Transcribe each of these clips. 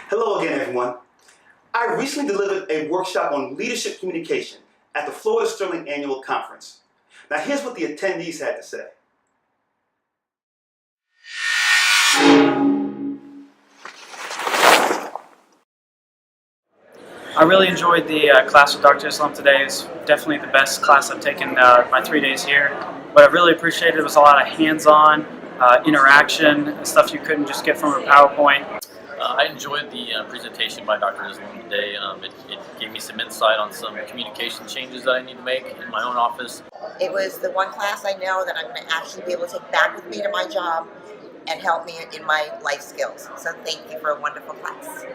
Hello again, everyone. I recently delivered a workshop on leadership communication at the Florida Sterling Annual Conference. Now, here's what the attendees had to say. I really enjoyed the class with Dr. Islam today. It's definitely the best class I've taken my 3 days here. What I really appreciated was a lot of hands-on interaction, stuff you couldn't just get from a PowerPoint. I enjoyed the presentation by Dr. Islam today. It gave me some insight on some communication changes that I need to make in my own office. It was the one class I know that I'm going to actually be able to take back with me to my job and help me in my life skills. So thank you for a wonderful class.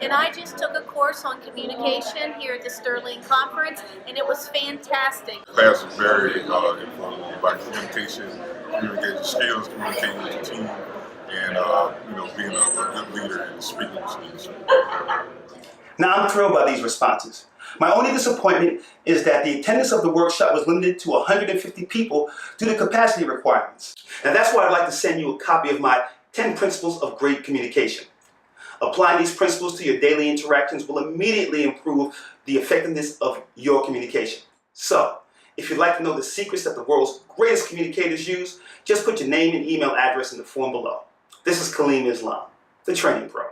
And I just took a course on communication here at the Sterling Conference, and it was fantastic. The class was very informative about communication skills, communicating with your team, and being a good leader and speaking skills. Now, I'm thrilled by these responses. My only disappointment is that the attendance of the workshop was limited to 150 people due to capacity requirements. Now, that's why I'd like to send you a copy of my 10 Principles of Great Communication. Applying these principles to your daily interactions will immediately improve the effectiveness of your communication. So, if you'd like to know the secrets that the world's greatest communicators use, just put your name and email address in the form below. This is Kaliym Islam, the Training Pro.